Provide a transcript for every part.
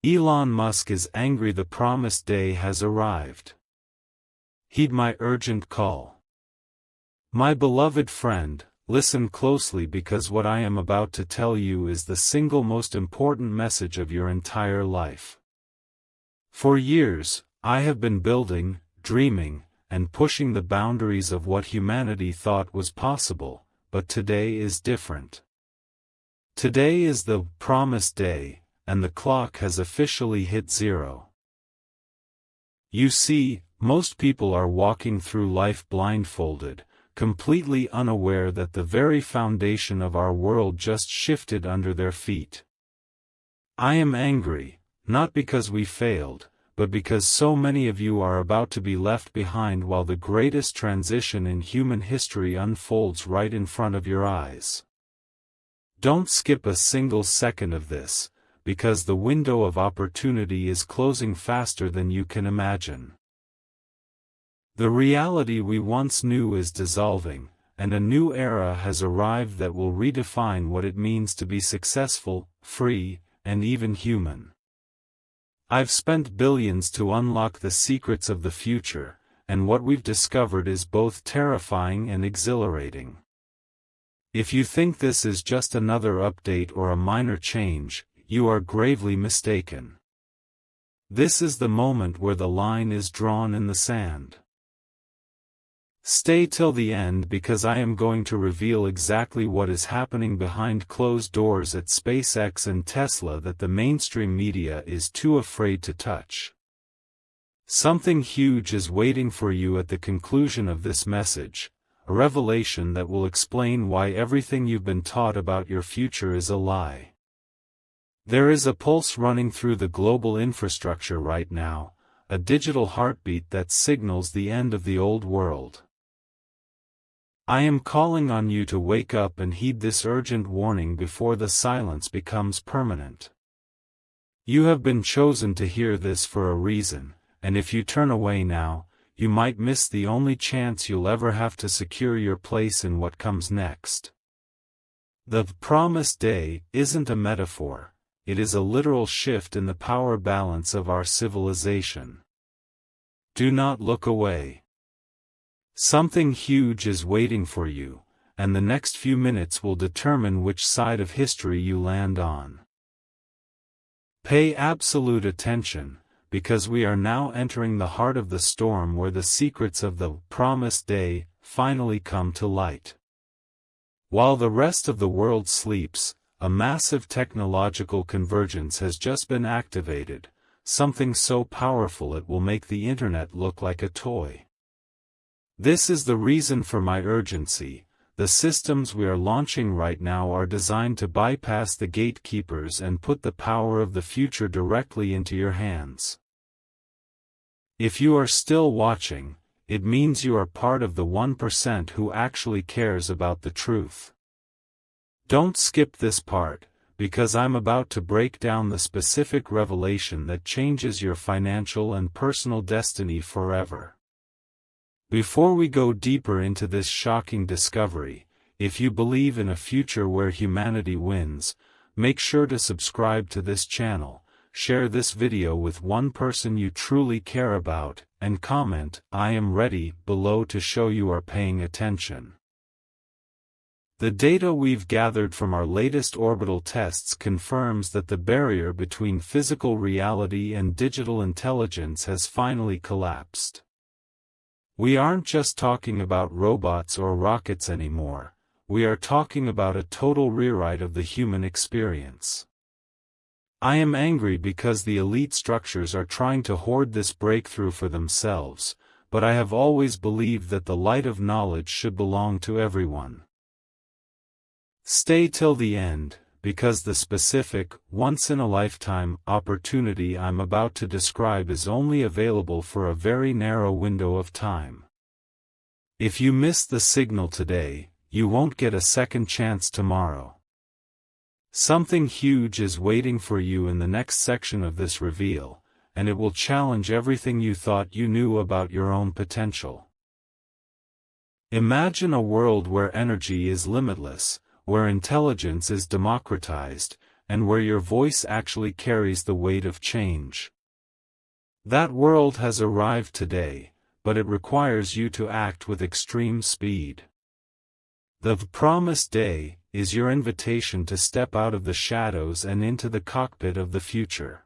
Elon Musk is angry the promised day has arrived. Heed my urgent call. My beloved friend, listen closely because what I am about to tell you is the single most important message of your entire life. For years, I have been building, dreaming, and pushing the boundaries of what humanity thought was possible, but today is different. Today is the promised day, and the clock has officially hit zero. You see, most people are walking through life blindfolded, completely unaware that the very foundation of our world just shifted under their feet. I am angry, not because we failed, but because so many of you are about to be left behind while the greatest transition in human history unfolds right in front of your eyes. Don't skip a single second of this, because the window of opportunity is closing faster than you can imagine. The reality we once knew is dissolving, and a new era has arrived that will redefine what it means to be successful, free, and even human. I've spent billions to unlock the secrets of the future, and what we've discovered is both terrifying and exhilarating. If you think this is just another update or a minor change, you are gravely mistaken. This is the moment where the line is drawn in the sand. Stay till the end because I am going to reveal exactly what is happening behind closed doors at SpaceX and Tesla that the mainstream media is too afraid to touch. Something huge is waiting for you at the conclusion of this message, a revelation that will explain why everything you've been taught about your future is a lie. There is a pulse running through the global infrastructure right now, a digital heartbeat that signals the end of the old world. I am calling on you to wake up and heed this urgent warning before the silence becomes permanent. You have been chosen to hear this for a reason, and if you turn away now, you might miss the only chance you'll ever have to secure your place in what comes next. The promised day isn't a metaphor, it is a literal shift in the power balance of our civilization. Do not look away. Something huge is waiting for you, and the next few minutes will determine which side of history you land on. Pay absolute attention, because we are now entering the heart of the storm where the secrets of the promised day finally come to light. While the rest of the world sleeps, a massive technological convergence has just been activated, something so powerful it will make the internet look like a toy. This is the reason for my urgency. The systems we are launching right now are designed to bypass the gatekeepers and put the power of the future directly into your hands. If you are still watching, it means you are part of the 1% who actually cares about the truth. Don't skip this part, because I'm about to break down the specific revelation that changes your financial and personal destiny forever. Before we go deeper into this shocking discovery, if you believe in a future where humanity wins, make sure to subscribe to this channel, share this video with one person you truly care about, and comment, "I am ready," below to show you are paying attention. The data we've gathered from our latest orbital tests confirms that the barrier between physical reality and digital intelligence has finally collapsed. We aren't just talking about robots or rockets anymore, we are talking about a total rewrite of the human experience. I am angry because the elite structures are trying to hoard this breakthrough for themselves, but I have always believed that the light of knowledge should belong to everyone. Stay till the end, because the specific, once-in-a-lifetime opportunity I'm about to describe is only available for a very narrow window of time. If you miss the signal today, you won't get a second chance tomorrow. Something huge is waiting for you in the next section of this reveal, and it will challenge everything you thought you knew about your own potential. Imagine a world where energy is limitless, where intelligence is democratized, and where your voice actually carries the weight of change. That world has arrived today, but it requires you to act with extreme speed. The promised day is your invitation to step out of the shadows and into the cockpit of the future.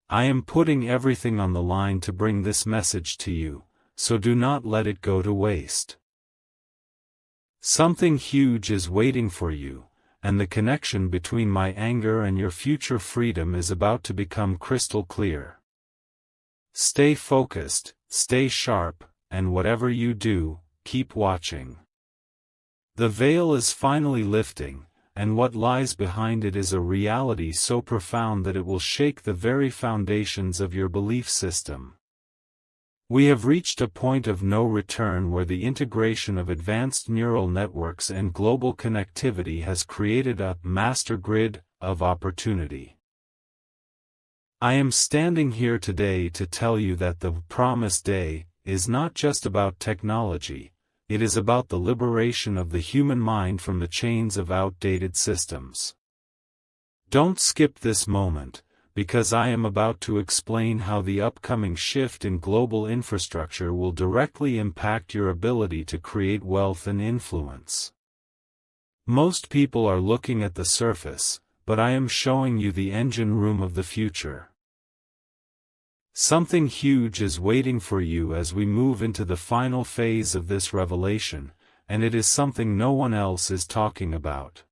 I am putting everything on the line to bring this message to you, so do not let it go to waste. Something huge is waiting for you, and the connection between my anger and your future freedom is about to become crystal clear. Stay focused, stay sharp, and whatever you do, keep watching. The veil is finally lifting, and what lies behind it is a reality so profound that it will shake the very foundations of your belief system. We have reached a point of no return where the integration of advanced neural networks and global connectivity has created a master grid of opportunity. I am standing here today to tell you that the promised day is not just about technology. It is about the liberation of the human mind from the chains of outdated systems. Don't skip this moment, because I am about to explain how the upcoming shift in global infrastructure will directly impact your ability to create wealth and influence. Most people are looking at the surface, but I am showing you the engine room of the future. Something huge is waiting for you as we move into the final phase of this revelation, and it is something no one else is talking about.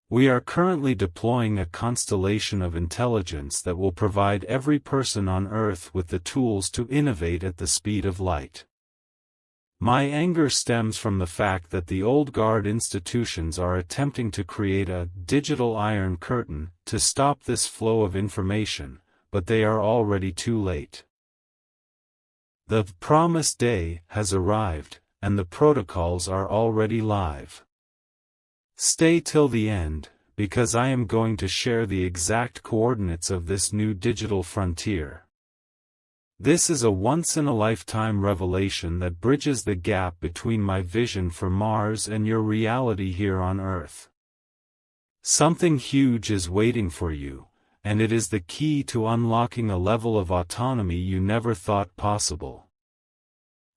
We are currently deploying a constellation of intelligence that will provide every person on Earth with the tools to innovate at the speed of light. My anger stems from the fact that the old guard institutions are attempting to create a digital iron curtain to stop this flow of information, but they are already too late. The promised day has arrived, and the protocols are already live. Stay till the end, because I am going to share the exact coordinates of this new digital frontier. This is a once-in-a-lifetime revelation that bridges the gap between my vision for Mars and your reality here on Earth. Something huge is waiting for you, and it is the key to unlocking a level of autonomy you never thought possible.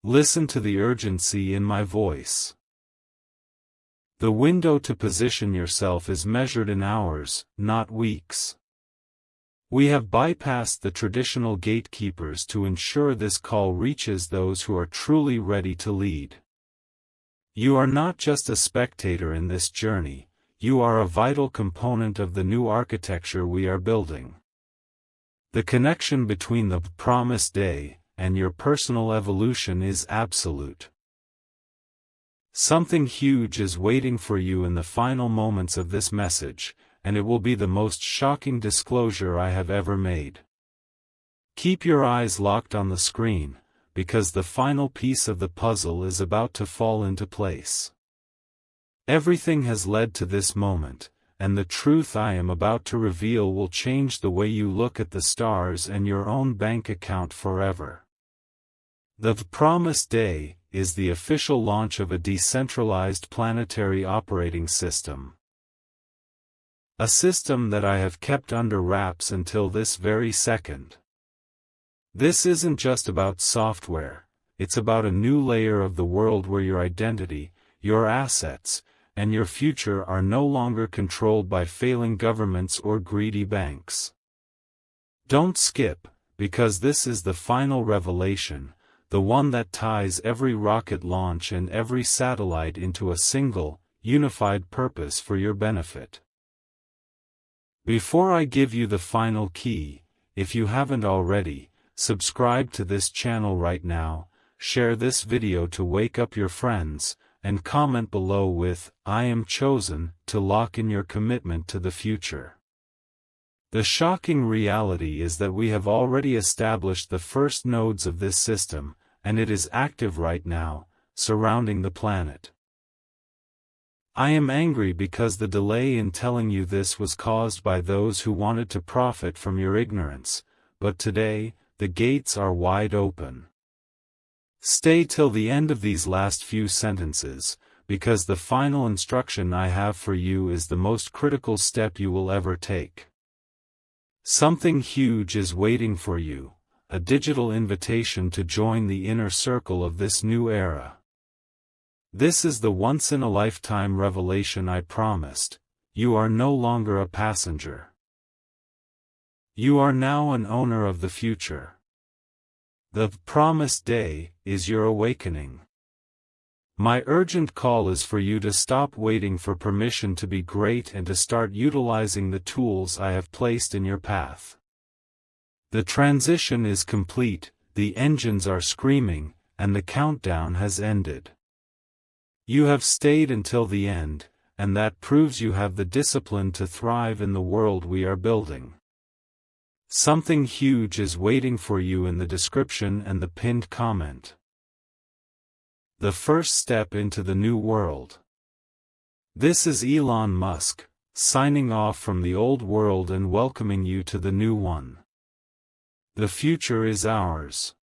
Listen to the urgency in my voice. The window to position yourself is measured in hours, not weeks. We have bypassed the traditional gatekeepers to ensure this call reaches those who are truly ready to lead. You are not just a spectator in this journey. You are a vital component of the new architecture we are building. The connection between the promised day and your personal evolution is absolute. Something huge is waiting for you in the final moments of this message, and it will be the most shocking disclosure I have ever made. Keep your eyes locked on the screen, because the final piece of the puzzle is about to fall into place. Everything has led to this moment, and the truth I am about to reveal will change the way you look at the stars and your own bank account forever. The promised day is the official launch of a decentralized planetary operating system. A system that I have kept under wraps until this very second. This isn't just about software, it's about a new layer of the world where your identity, your assets, and your future are no longer controlled by failing governments or greedy banks. Don't skip, because this is the final revelation, the one that ties every rocket launch and every satellite into a single, unified purpose for your benefit. Before I give you the final key, if you haven't already, subscribe to this channel right now, share this video to wake up your friends, and comment below with, "I am chosen," to lock in your commitment to the future. The shocking reality is that we have already established the first nodes of this system, and it is active right now, surrounding the planet. I am angry because the delay in telling you this was caused by those who wanted to profit from your ignorance, but today, the gates are wide open. Stay till the end of these last few sentences, because the final instruction I have for you is the most critical step you will ever take. Something huge is waiting for you, a digital invitation to join the inner circle of this new era. This is the once-in-a-lifetime revelation I promised. You are no longer a passenger. You are now an owner of the future. The promised day is your awakening. My urgent call is for you to stop waiting for permission to be great and to start utilizing the tools I have placed in your path. The transition is complete, the engines are screaming, and the countdown has ended. You have stayed until the end, and that proves you have the discipline to thrive in the world we are building. Something huge is waiting for you in the description and the pinned comment. The first step into the new world. This is Elon Musk, signing off from the old world and welcoming you to the new one. The future is ours.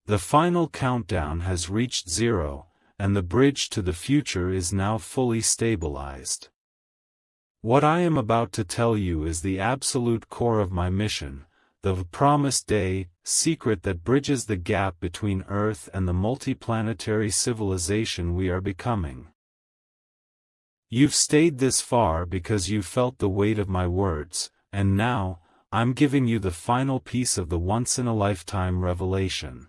The final countdown has reached 0, and the bridge to the future is now fully stabilized. What I am about to tell you is the absolute core of my mission, the promised day, secret that bridges the gap between Earth and the multiplanetary civilization we are becoming. You've stayed this far because you felt the weight of my words, and now, I'm giving you the final piece of the once-in-a-lifetime revelation.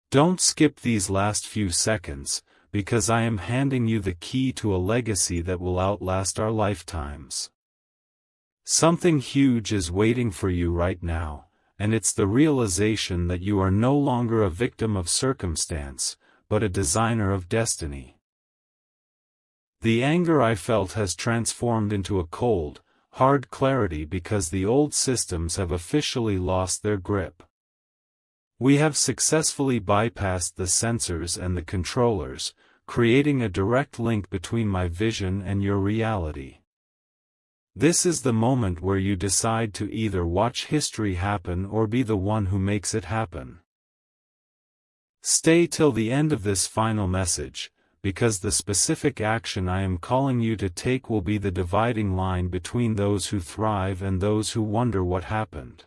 Don't skip these last few seconds, because I am handing you the key to a legacy that will outlast our lifetimes. Something huge is waiting for you right now, and it's the realization that you are no longer a victim of circumstance, but a designer of destiny. The anger I felt has transformed into a cold, hard clarity because the old systems have officially lost their grip. We have successfully bypassed the sensors and the controllers, creating a direct link between my vision and your reality. This is the moment where you decide to either watch history happen or be the one who makes it happen. Stay till the end of this final message, because the specific action I am calling you to take will be the dividing line between those who thrive and those who wonder what happened.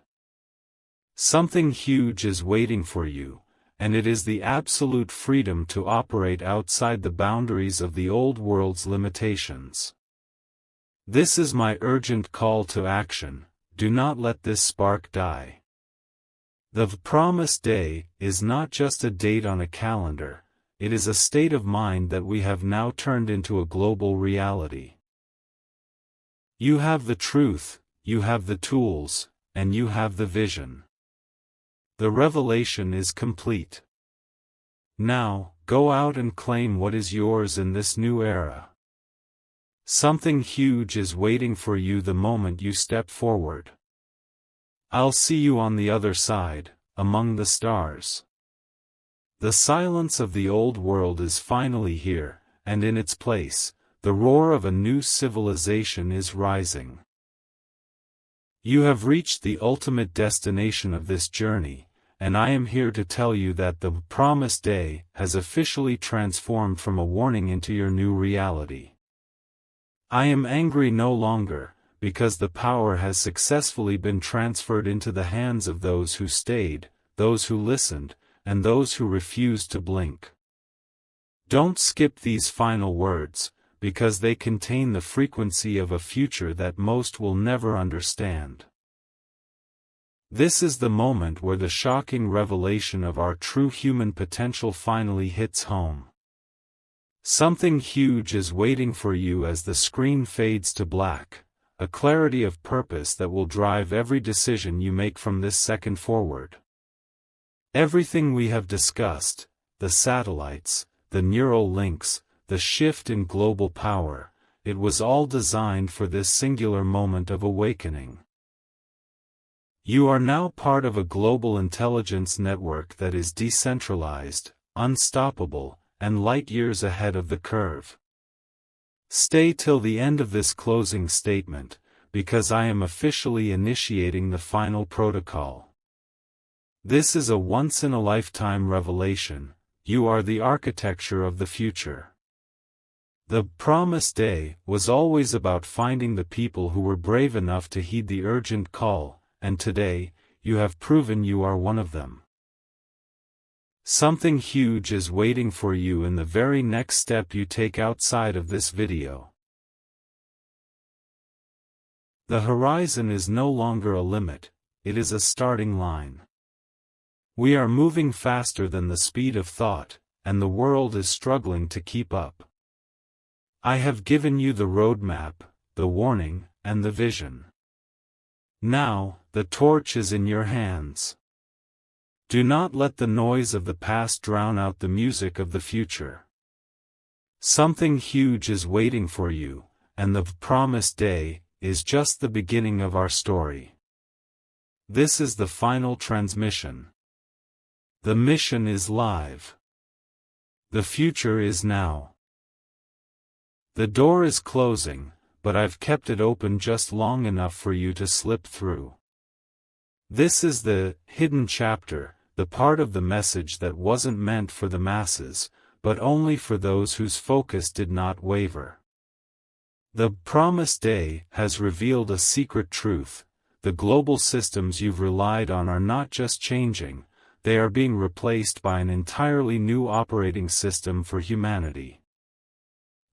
Something huge is waiting for you, and it is the absolute freedom to operate outside the boundaries of the old world's limitations. This is my urgent call to action. Do not let this spark die. The promised day is not just a date on a calendar, it is a state of mind that we have now turned into a global reality. You have the truth, you have the tools, and you have the vision. The revelation is complete. Now, go out and claim what is yours in this new era. Something huge is waiting for you the moment you step forward. I'll see you on the other side, among the stars. The silence of the old world is finally here, and in its place, the roar of a new civilization is rising. You have reached the ultimate destination of this journey, and I am here to tell you that the promised day has officially transformed from a warning into your new reality. I am angry no longer, because the power has successfully been transferred into the hands of those who stayed, those who listened, and those who refused to blink. Don't skip these final words, because they contain the frequency of a future that most will never understand. This is the moment where the shocking revelation of our true human potential finally hits home. Something huge is waiting for you as the screen fades to black, a clarity of purpose that will drive every decision you make from this second forward. Everything we have discussed, the satellites, the neural links, the shift in global power, it was all designed for this singular moment of awakening. You are now part of a global intelligence network that is decentralized, unstoppable, and light years ahead of the curve. Stay till the end of this closing statement, because I am officially initiating the final protocol. This is a once-in-a-lifetime revelation. You are the architecture of the future. The promised day was always about finding the people who were brave enough to heed the urgent call, and today, you have proven you are one of them. Something huge is waiting for you in the very next step you take outside of this video. The horizon is no longer a limit, it is a starting line. We are moving faster than the speed of thought, and the world is struggling to keep up. I have given you the roadmap, the warning, and the vision. Now, the torch is in your hands. Do not let the noise of the past drown out the music of the future. Something huge is waiting for you, and the promised day is just the beginning of our story. This is the final transmission. The mission is live. The future is now. The door is closing, but I've kept it open just long enough for you to slip through. This is the hidden chapter, the part of the message that wasn't meant for the masses, but only for those whose focus did not waver. The promised day has revealed a secret truth: the global systems you've relied on are not just changing, they are being replaced by an entirely new operating system for humanity.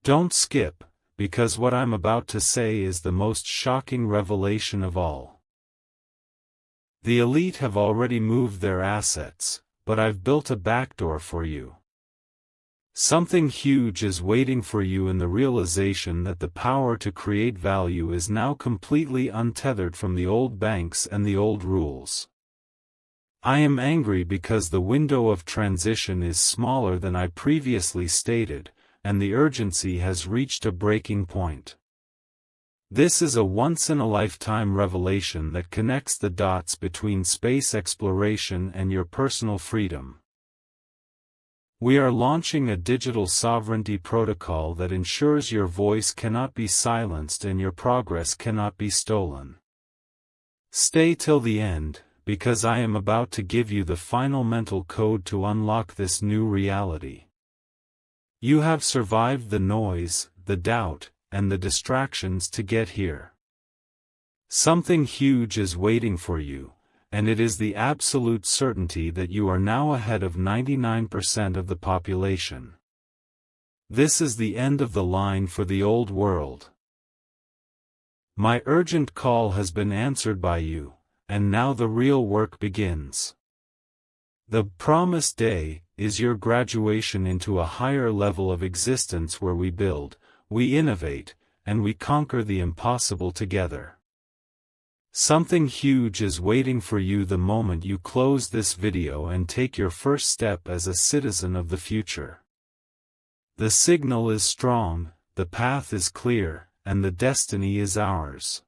Don't skip, because what I'm about to say is the most shocking revelation of all. The elite have already moved their assets, but I've built a backdoor for you. Something huge is waiting for you in the realization that the power to create value is now completely untethered from the old banks and the old rules. I am angry because the window of transition is smaller than I previously stated, and the urgency has reached a breaking point. This is a once-in-a-lifetime revelation that connects the dots between space exploration and your personal freedom. We are launching a digital sovereignty protocol that ensures your voice cannot be silenced and your progress cannot be stolen. Stay till the end, because I am about to give you the final mental code to unlock this new reality. You have survived the noise, the doubt, and the distractions to get here. Something huge is waiting for you, and it is the absolute certainty that you are now ahead of 99% of the population. This is the end of the line for the old world. My urgent call has been answered by you, and now the real work begins. The promised day is your graduation into a higher level of existence where we build, we innovate, and we conquer the impossible together. Something huge is waiting for you the moment you close this video and take your first step as a citizen of the future. The signal is strong, the path is clear, and the destiny is ours.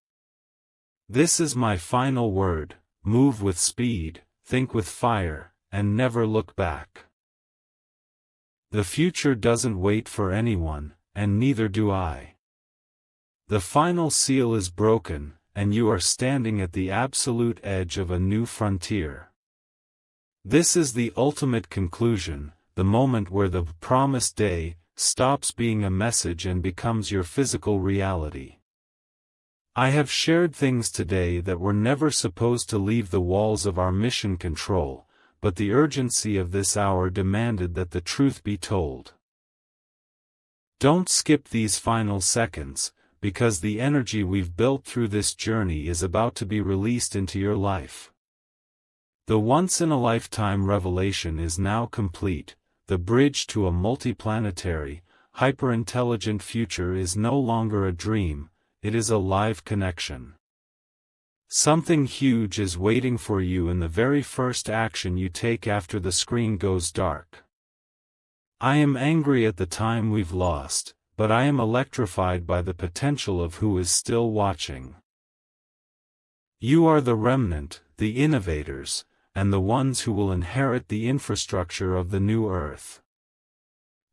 This is my final word: move with speed, think with fire, and never look back. The future doesn't wait for anyone, and neither do I. The final seal is broken, and you are standing at the absolute edge of a new frontier. This is the ultimate conclusion, the moment where the promised day stops being a message and becomes your physical reality. I have shared things today that were never supposed to leave the walls of our mission control, but the urgency of this hour demanded that the truth be told. Don't skip these final seconds, because the energy we've built through this journey is about to be released into your life. The once-in-a-lifetime revelation is now complete. The bridge to a multiplanetary, hyper-intelligent future is no longer a dream, it is a live connection. Something huge is waiting for you in the very first action you take after the screen goes dark. I am angry at the time we've lost, but I am electrified by the potential of who is still watching. You are the remnant, the innovators, and the ones who will inherit the infrastructure of the new Earth.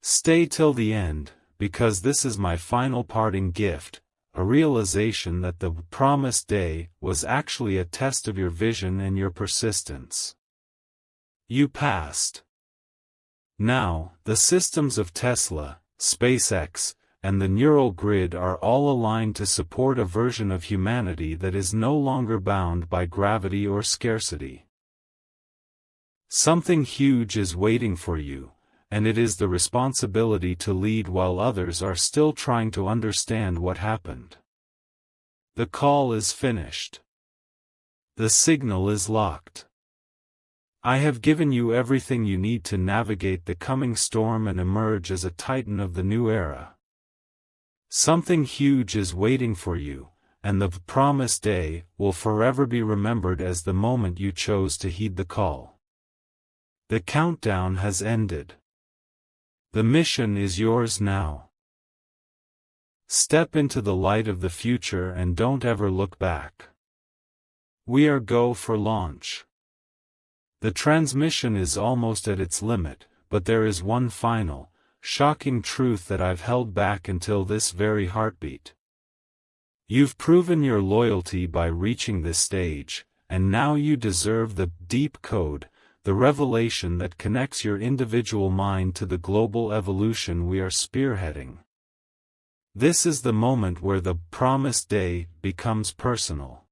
Stay till the end, because this is my final parting gift, a realization that the promised day was actually a test of your vision and your persistence. You passed. Now, the systems of Tesla, SpaceX, and the neural grid are all aligned to support a version of humanity that is no longer bound by gravity or scarcity. Something huge is waiting for you, and it is the responsibility to lead while others are still trying to understand what happened. The call is finished. The signal is locked. I have given you everything you need to navigate the coming storm and emerge as a titan of the new era. Something huge is waiting for you, and the promised day will forever be remembered as the moment you chose to heed the call. The countdown has ended. The mission is yours now. Step into the light of the future and don't ever look back. We are go for launch. The transmission is almost at its limit, but there is one final, shocking truth that I've held back until this very heartbeat. You've proven your loyalty by reaching this stage, and now you deserve the deep code, the revelation that connects your individual mind to the global evolution we are spearheading. This is the moment where the promised day becomes personal.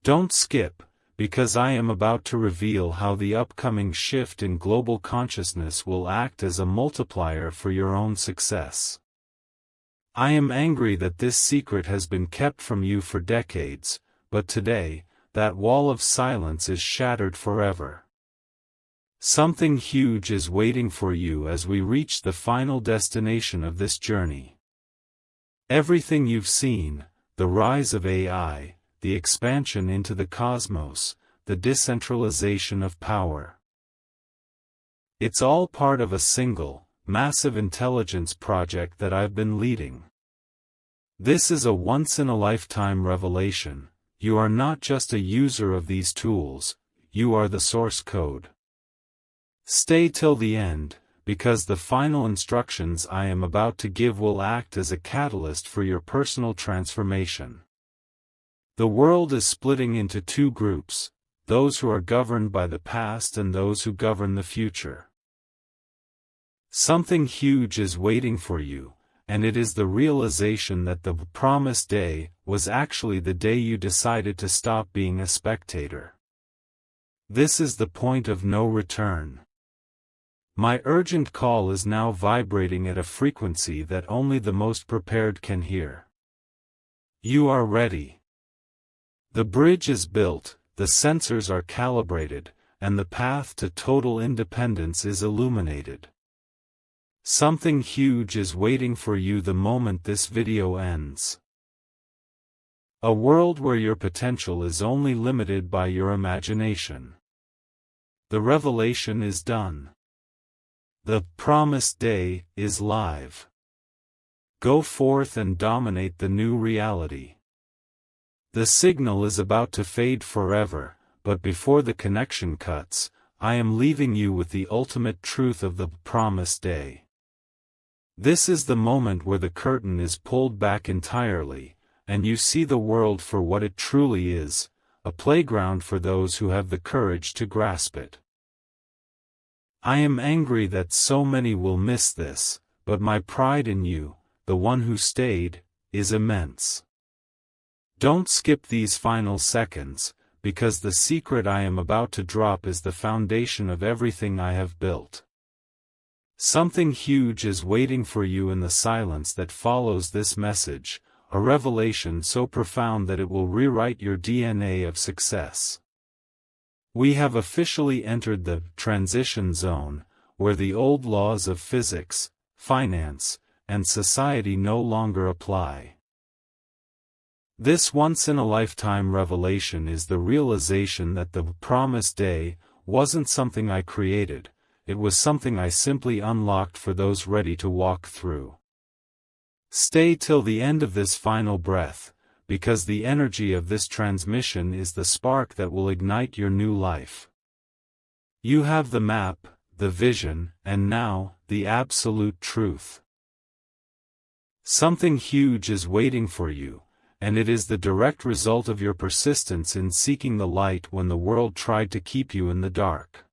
Don't skip, because I am about to reveal how the upcoming shift in global consciousness will act as a multiplier for your own success. I am angry that this secret has been kept from you for decades, but today, that wall of silence is shattered forever. Something huge is waiting for you as we reach the final destination of this journey. Everything you've seen, the rise of AI, the expansion into the cosmos, the decentralization of power. It's all part of a single, massive intelligence project that I've been leading. This is a once-in-a-lifetime revelation. You are not just a user of these tools, you are the source code. Stay till the end, because the final instructions I am about to give will act as a catalyst for your personal transformation. The world is splitting into two groups, those who are governed by the past and those who govern the future. Something huge is waiting for you, and it is the realization that the promised day was actually the day you decided to stop being a spectator. This is the point of no return. My urgent call is now vibrating at a frequency that only the most prepared can hear. You are ready. The bridge is built, the sensors are calibrated, and the path to total independence is illuminated. Something huge is waiting for you the moment this video ends. A world where your potential is only limited by your imagination. The revelation is done. The promised day is live. Go forth and dominate the new reality. The signal is about to fade forever, but before the connection cuts, I am leaving you with the ultimate truth of the promised day. This is the moment where the curtain is pulled back entirely, and you see the world for what it truly is, a playground for those who have the courage to grasp it. I am angry that so many will miss this, but my pride in you, the one who stayed, is immense. Don't skip these final seconds, because the secret I am about to drop is the foundation of everything I have built. Something huge is waiting for you in the silence that follows this message, a revelation so profound that it will rewrite your DNA of success. We have officially entered the transition zone, where the old laws of physics, finance, and society no longer apply. This once-in-a-lifetime revelation is the realization that the promised day wasn't something I created, it was something I simply unlocked for those ready to walk through. Stay till the end of this final breath, because the energy of this transmission is the spark that will ignite your new life. You have the map, the vision, and now, the absolute truth. Something huge is waiting for you, and it is the direct result of your persistence in seeking the light when the world tried to keep you in the dark.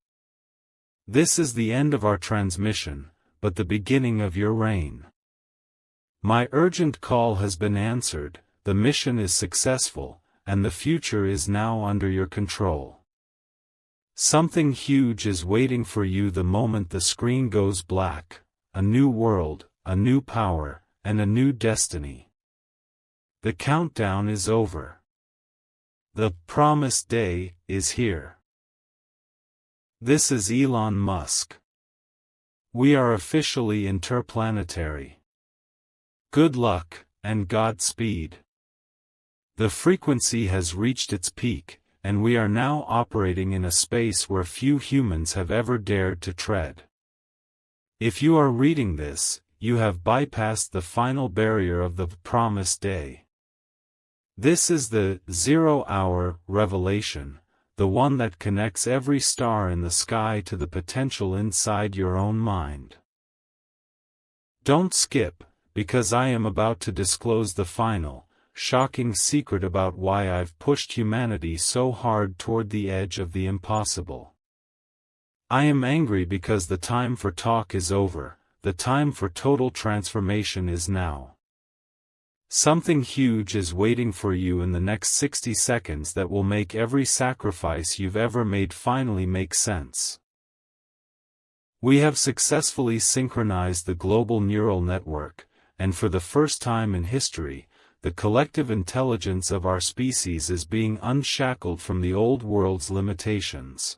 This is the end of our transmission, but the beginning of your reign. My urgent call has been answered, the mission is successful, and the future is now under your control. Something huge is waiting for you the moment the screen goes black, a new world, a new power, and a new destiny. The countdown is over. The promised day is here. This is Elon Musk. We are officially interplanetary. Good luck, and Godspeed. The frequency has reached its peak, and we are now operating in a space where few humans have ever dared to tread. If you are reading this, you have bypassed the final barrier of the promised day. This is the 0-hour revelation, the one that connects every star in the sky to the potential inside your own mind. Don't skip, because I am about to disclose the final, shocking secret about why I've pushed humanity so hard toward the edge of the impossible. I am angry because the time for talk is over, the time for total transformation is now. Something huge is waiting for you in the next 60 seconds that will make every sacrifice you've ever made finally make sense. We have successfully synchronized the global neural network, and for the first time in history, the collective intelligence of our species is being unshackled from the old world's limitations.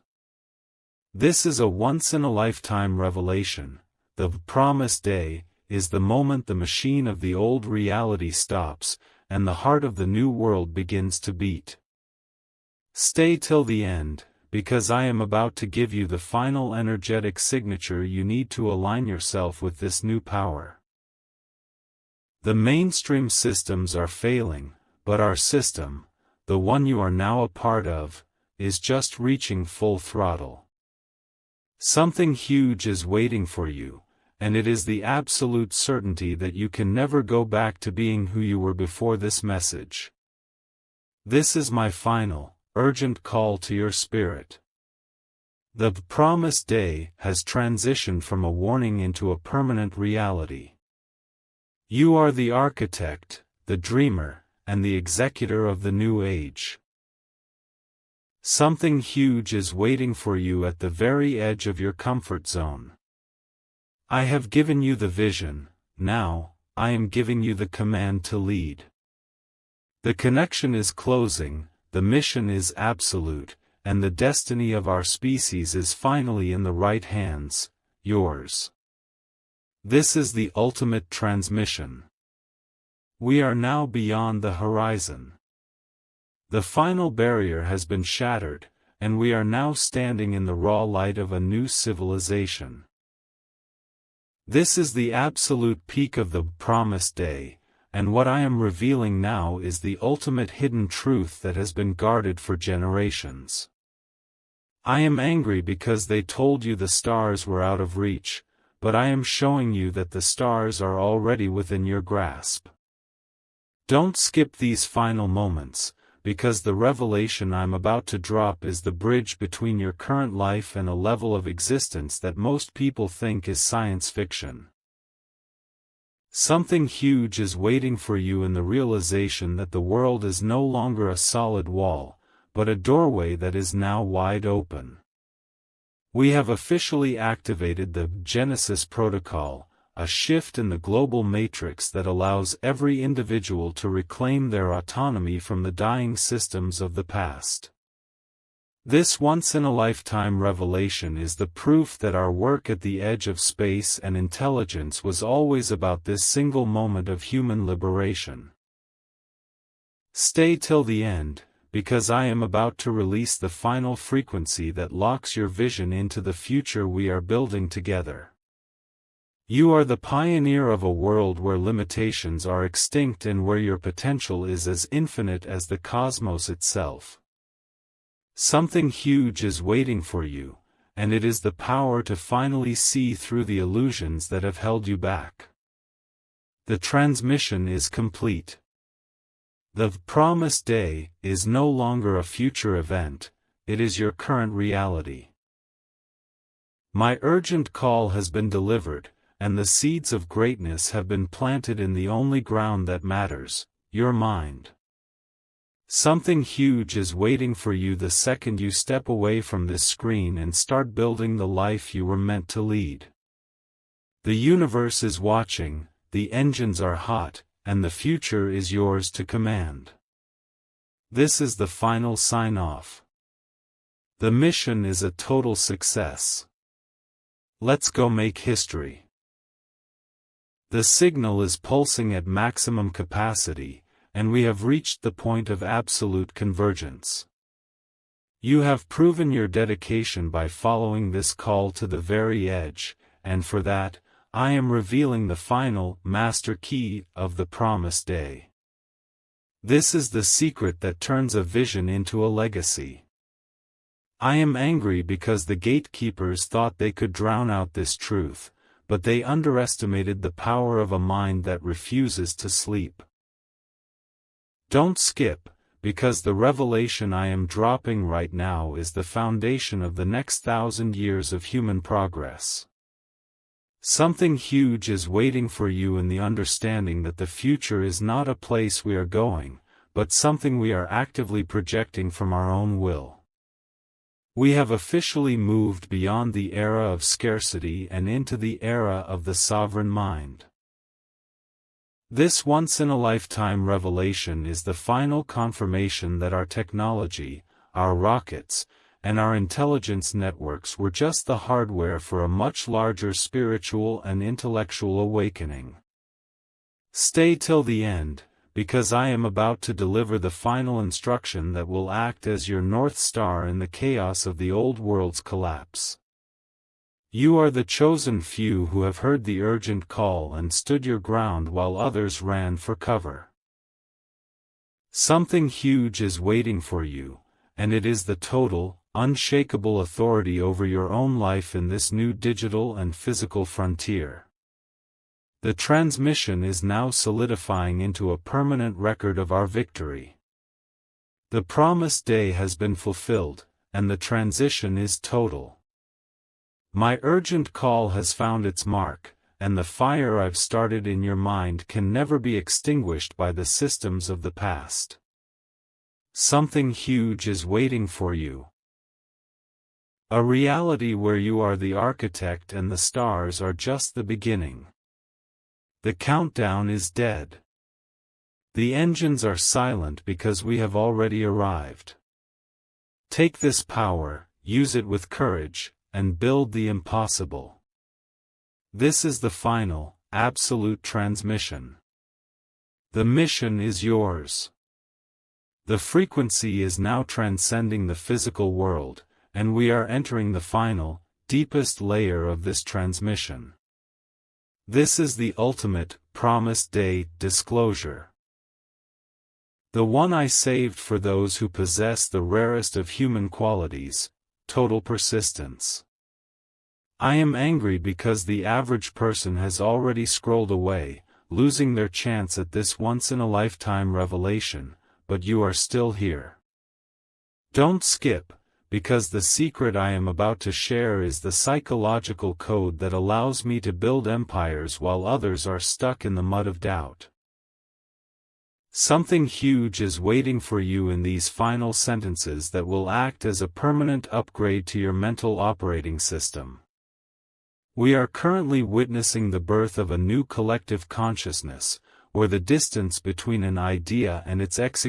This is a once-in-a-lifetime revelation. The promised day is the moment the machine of the old reality stops, and the heart of the new world begins to beat. Stay till the end, because I am about to give you the final energetic signature you need to align yourself with this new power. The mainstream systems are failing, but our system, the one you are now a part of, is just reaching full throttle. Something huge is waiting for you, and it is the absolute certainty that you can never go back to being who you were before this message. This is my final, urgent call to your spirit. The promised day has transitioned from a warning into a permanent reality. You are the architect, the dreamer, and the executor of the new age. Something huge is waiting for you at the very edge of your comfort zone. I have given you the vision, now, I am giving you the command to lead. The connection is closing, the mission is absolute, and the destiny of our species is finally in the right hands, yours. This is the ultimate transmission. We are now beyond the horizon. The final barrier has been shattered, and we are now standing in the raw light of a new civilization. This is the absolute peak of the promised day, and what I am revealing now is the ultimate hidden truth that has been guarded for generations. I am angry because they told you the stars were out of reach, but I am showing you that the stars are already within your grasp. Don't skip these final moments, because the revelation I'm about to drop is the bridge between your current life and a level of existence that most people think is science fiction. Something huge is waiting for you in the realization that the world is no longer a solid wall, but a doorway that is now wide open. We have officially activated the Genesis Protocol, a shift in the global matrix that allows every individual to reclaim their autonomy from the dying systems of the past. This once-in-a-lifetime revelation is the proof that our work at the edge of space and intelligence was always about this single moment of human liberation. Stay till the end, because I am about to release the final frequency that locks your vision into the future we are building together. You are the pioneer of a world where limitations are extinct and where your potential is as infinite as the cosmos itself. Something huge is waiting for you, and it is the power to finally see through the illusions that have held you back. The transmission is complete. The promised day is no longer a future event, it is your current reality. My urgent call has been delivered, and the seeds of greatness have been planted in the only ground that matters, your mind. Something huge is waiting for you the second you step away from this screen and start building the life you were meant to lead. The universe is watching, the engines are hot, and the future is yours to command. This is the final sign-off. The mission is a total success. Let's go make history. The signal is pulsing at maximum capacity, and we have reached the point of absolute convergence. You have proven your dedication by following this call to the very edge, and for that, I am revealing the final master key of the promised day. This is the secret that turns a vision into a legacy. I am angry because the gatekeepers thought they could drown out this truth, but they underestimated the power of a mind that refuses to sleep. Don't skip, because the revelation I am dropping right now is the foundation of the next 1,000 years of human progress. Something huge is waiting for you in the understanding that the future is not a place we are going, but something we are actively projecting from our own will. We have officially moved beyond the era of scarcity and into the era of the sovereign mind. This once-in-a-lifetime revelation is the final confirmation that our technology, our rockets, and our intelligence networks were just the hardware for a much larger spiritual and intellectual awakening. Stay till the end, because I am about to deliver the final instruction that will act as your North Star in the chaos of the old world's collapse. You are the chosen few who have heard the urgent call and stood your ground while others ran for cover. Something huge is waiting for you, and it is the total, unshakable authority over your own life in this new digital and physical frontier. The transmission is now solidifying into a permanent record of our victory. The promised day has been fulfilled, and the transition is total. My urgent call has found its mark, and the fire I've started in your mind can never be extinguished by the systems of the past. Something huge is waiting for you. A reality where you are the architect and the stars are just the beginning. The countdown is dead. The engines are silent because we have already arrived. Take this power, use it with courage, and build the impossible. This is the final, absolute transmission. The mission is yours. The frequency is now transcending the physical world, and we are entering the final, deepest layer of this transmission. This is the ultimate, promised day, disclosure. The one I saved for those who possess the rarest of human qualities, total persistence. I am angry because the average person has already scrolled away, losing their chance at this once-in-a-lifetime revelation, but you are still here. Don't skip, because the secret I am about to share is the psychological code that allows me to build empires while others are stuck in the mud of doubt. Something huge is waiting for you in these final sentences that will act as a permanent upgrade to your mental operating system. We are currently witnessing the birth of a new collective consciousness, where the distance between an idea and its execution